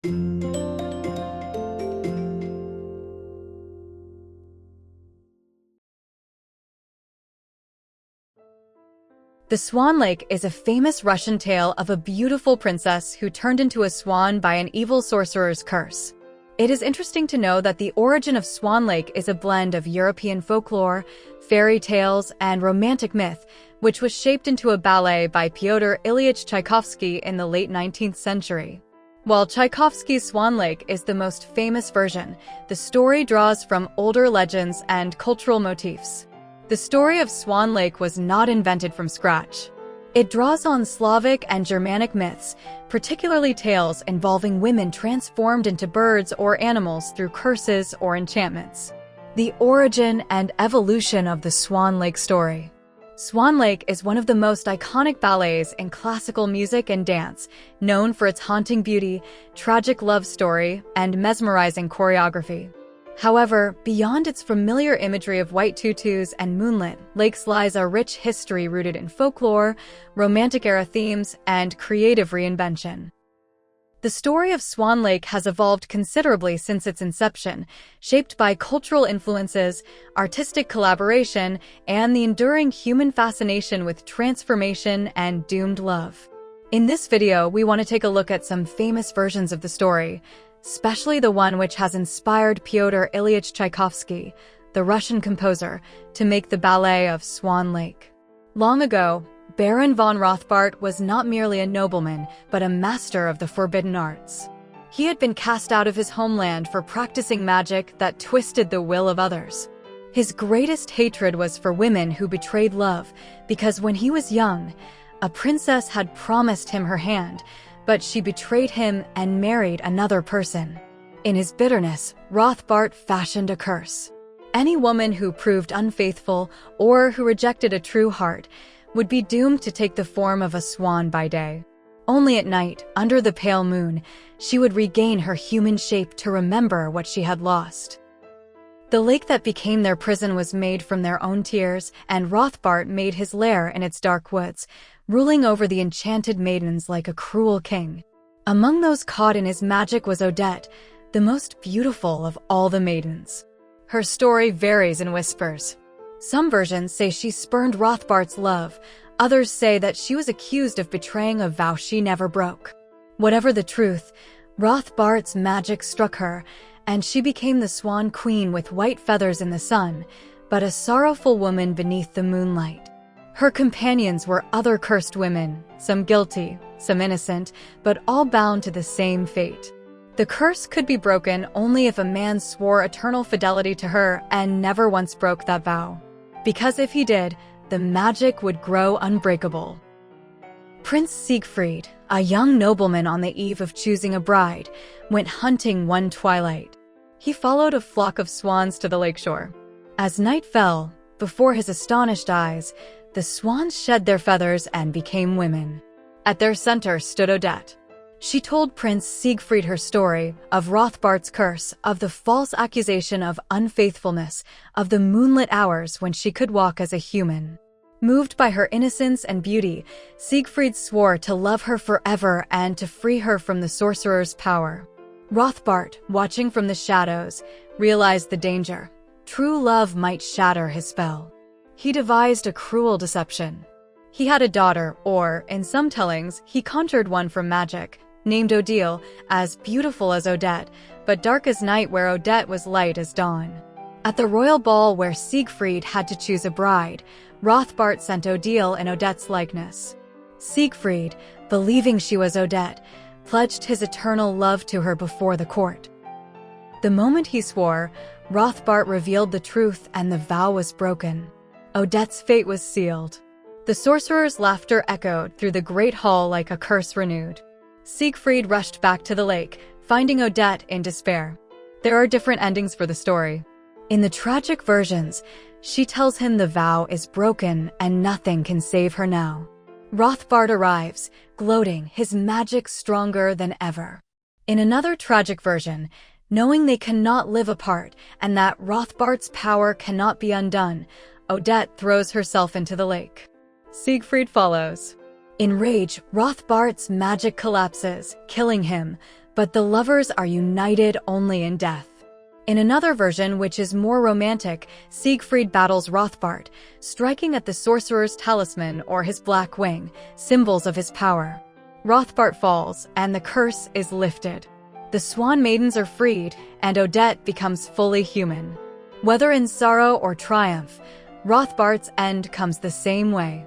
The Swan Lake is a famous Russian tale of a beautiful princess who turned into a swan by an evil sorcerer's curse. It is interesting to know that the origin of Swan Lake is a blend of European folklore, fairy tales, and romantic myth, which was shaped into a ballet by Pyotr Ilyich Tchaikovsky in the late 19th century. While Tchaikovsky's Swan Lake is the most famous version, the story draws from older legends and cultural motifs. The story of Swan Lake was not invented from scratch. It draws on Slavic and Germanic myths, particularly tales involving women transformed into birds or animals through curses or enchantments. The origin and evolution of the Swan Lake story. Swan Lake is one of the most iconic ballets in classical music and dance, known for its haunting beauty, tragic love story, and mesmerizing choreography. However, beyond its familiar imagery of white tutus and moonlit lakes lies a rich history rooted in folklore, romantic-era themes, and creative reinvention. The story of Swan Lake has evolved considerably since its inception, shaped by cultural influences, artistic collaboration, and the enduring human fascination with transformation and doomed love. In this video, we want to take a look at some famous versions of the story, especially the one which has inspired Pyotr Ilyich Tchaikovsky, the Russian composer, to make the ballet of Swan Lake. Long ago, Baron von Rothbart was not merely a nobleman, but a master of the forbidden arts. He had been cast out of his homeland for practicing magic that twisted the will of others. His greatest hatred was for women who betrayed love, because when he was young, a princess had promised him her hand, but she betrayed him and married another person. In his bitterness, Rothbart fashioned a curse. Any woman who proved unfaithful or who rejected a true heart would be doomed to take the form of a swan by day. Only at night, under the pale moon, she would regain her human shape to remember what she had lost. The lake that became their prison was made from their own tears, and Rothbart made his lair in its dark woods, ruling over the enchanted maidens like a cruel king. Among those caught in his magic was Odette, the most beautiful of all the maidens. Her story varies in whispers. Some versions say she spurned Rothbart's love, others say that she was accused of betraying a vow she never broke. Whatever the truth, Rothbart's magic struck her, and she became the Swan Queen with white feathers in the sun, but a sorrowful woman beneath the moonlight. Her companions were other cursed women, some guilty, some innocent, but all bound to the same fate. The curse could be broken only if a man swore eternal fidelity to her and never once broke that vow. Because if he did, the magic would grow unbreakable. Prince Siegfried, a young nobleman on the eve of choosing a bride, went hunting one twilight. He followed a flock of swans to the lakeshore. As night fell, before his astonished eyes, the swans shed their feathers and became women. At their center stood Odette. She told Prince Siegfried her story of Rothbart's curse, of the false accusation of unfaithfulness, of the moonlit hours when she could walk as a human. Moved by her innocence and beauty, Siegfried swore to love her forever and to free her from the sorcerer's power. Rothbart, watching from the shadows, realized the danger. True love might shatter his spell. He devised a cruel deception. He had a daughter, or, in some tellings, he conjured one from magic, named Odile, as beautiful as Odette, but dark as night where Odette was light as dawn. At the royal ball where Siegfried had to choose a bride, Rothbart sent Odile in Odette's likeness. Siegfried, believing she was Odette, pledged his eternal love to her before the court. The moment he swore, Rothbart revealed the truth and the vow was broken. Odette's fate was sealed. The sorcerer's laughter echoed through the great hall like a curse renewed. Siegfried rushed back to the lake, finding Odette in despair. There are different endings for the story. In the tragic versions, she tells him the vow is broken and nothing can save her now. Rothbart arrives, gloating, his magic stronger than ever. In another tragic version, knowing they cannot live apart and that Rothbart's power cannot be undone, Odette throws herself into the lake. Siegfried follows. In rage, Rothbart's magic collapses, killing him, but the lovers are united only in death. In another version, which is more romantic, Siegfried battles Rothbart, striking at the sorcerer's talisman or his black wing, symbols of his power. Rothbart falls, and the curse is lifted. The Swan Maidens are freed, and Odette becomes fully human. Whether in sorrow or triumph, Rothbart's end comes the same way.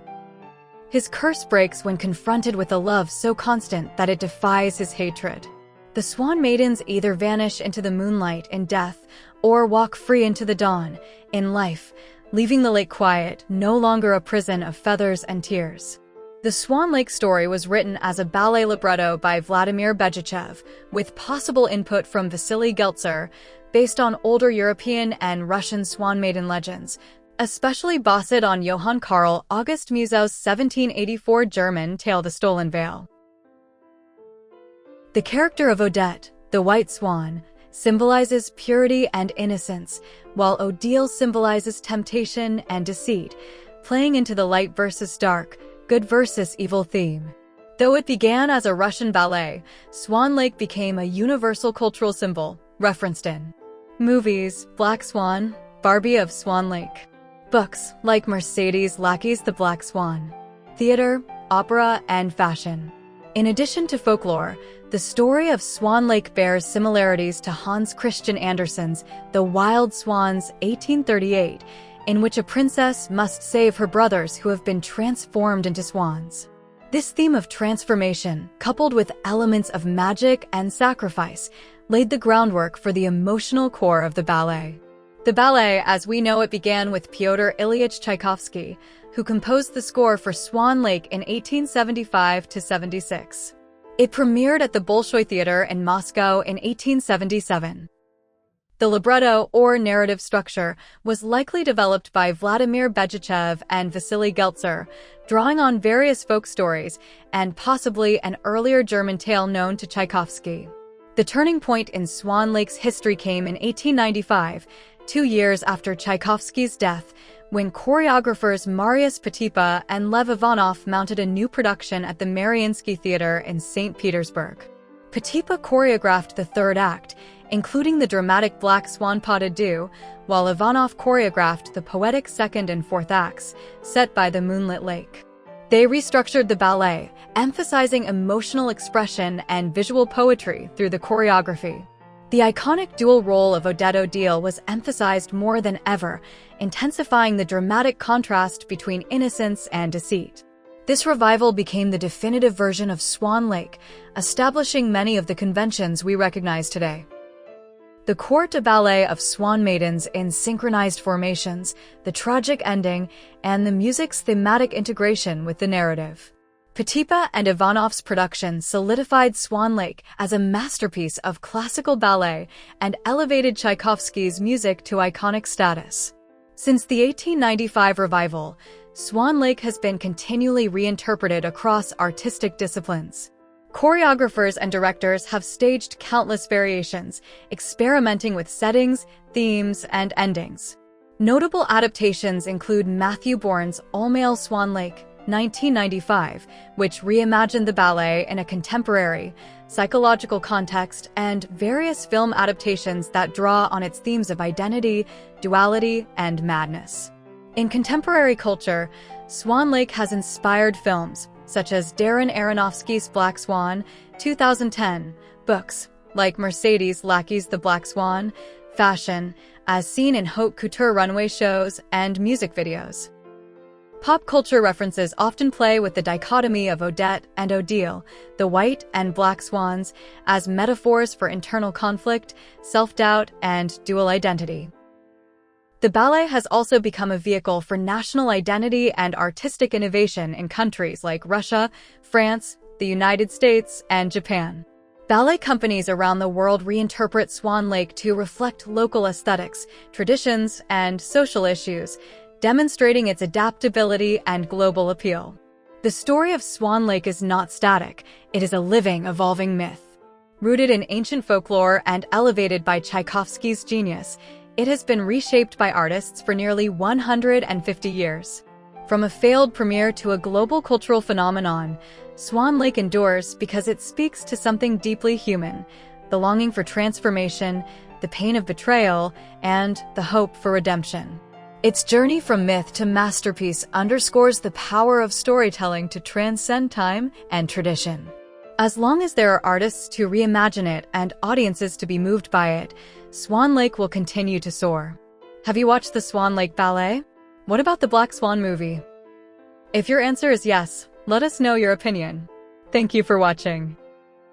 His curse breaks when confronted with a love so constant that it defies his hatred. The Swan Maidens either vanish into the moonlight in death or walk free into the dawn in life, leaving the lake quiet, no longer a prison of feathers and tears. The Swan Lake story was written as a ballet libretto by Vladimir Begichev, with possible input from Vasily Geltzer, based on older European and Russian Swan Maiden legends, especially based on Johann Karl August Musau's 1784 German tale The Stolen Veil. The character of Odette, the White Swan, symbolizes purity and innocence, while Odile symbolizes temptation and deceit, playing into the light versus dark, good versus evil theme. Though it began as a Russian ballet, Swan Lake became a universal cultural symbol, referenced in movies, Black Swan, Barbie of Swan Lake, books like Mercedes Lackey's The Black Swan, theater, opera, and fashion. In addition to folklore, the story of Swan Lake bears similarities to Hans Christian Andersen's The Wild Swans, 1838, in which a princess must save her brothers who have been transformed into swans. This theme of transformation, coupled with elements of magic and sacrifice, laid the groundwork for the emotional core of the ballet. The ballet, as we know it, began with Pyotr Ilyich Tchaikovsky, who composed the score for Swan Lake in 1875-76. It premiered at the Bolshoi Theater in Moscow in 1877. The libretto, or narrative structure, was likely developed by Vladimir Begichev and Vasily Geltzer, drawing on various folk stories and possibly an earlier German tale known to Tchaikovsky. The turning point in Swan Lake's history came in 1895, 2 years after Tchaikovsky's death, when choreographers Marius Petipa and Lev Ivanov mounted a new production at the Mariinsky Theater in St. Petersburg. Petipa choreographed the third act, including the dramatic Black Swan pas de deux, while Ivanov choreographed the poetic second and fourth acts, set by the moonlit lake. They restructured the ballet, emphasizing emotional expression and visual poetry through the choreography. The iconic dual role of Odette Odile was emphasized more than ever, intensifying the dramatic contrast between innocence and deceit. This revival became the definitive version of Swan Lake, establishing many of the conventions we recognize today. The court de ballet of Swan Maidens in synchronized formations, the tragic ending, and the music's thematic integration with the narrative. Petipa and Ivanov's production solidified Swan Lake as a masterpiece of classical ballet and elevated Tchaikovsky's music to iconic status. Since the 1895 revival, Swan Lake has been continually reinterpreted across artistic disciplines. Choreographers and directors have staged countless variations, experimenting with settings, themes, and endings. Notable adaptations include Matthew Bourne's All-Male Swan Lake, 1995, which reimagined the ballet in a contemporary, psychological context, and various film adaptations that draw on its themes of identity, duality, and madness. In contemporary culture, Swan Lake has inspired films, such as Darren Aronofsky's Black Swan, 2010, books, like Mercedes Lackey's The Black Swan, fashion, as seen in haute couture runway shows and music videos. Pop culture references often play with the dichotomy of Odette and Odile, the white and black swans, as metaphors for internal conflict, self-doubt, and dual identity. The ballet has also become a vehicle for national identity and artistic innovation in countries like Russia, France, the United States, and Japan. Ballet companies around the world reinterpret Swan Lake to reflect local aesthetics, traditions, and social issues, demonstrating its adaptability and global appeal. The story of Swan Lake is not static, it is a living, evolving myth. Rooted in ancient folklore and elevated by Tchaikovsky's genius, it has been reshaped by artists for nearly 150 years. From a failed premiere to a global cultural phenomenon, Swan Lake endures because it speaks to something deeply human: the longing for transformation, the pain of betrayal, and the hope for redemption. Its journey from myth to masterpiece underscores the power of storytelling to transcend time and tradition. As long as there are artists to reimagine it and audiences to be moved by it, Swan Lake will continue to soar. Have you watched the Swan Lake Ballet? What about the Black Swan movie? If your answer is yes, let us know your opinion. Thank you for watching.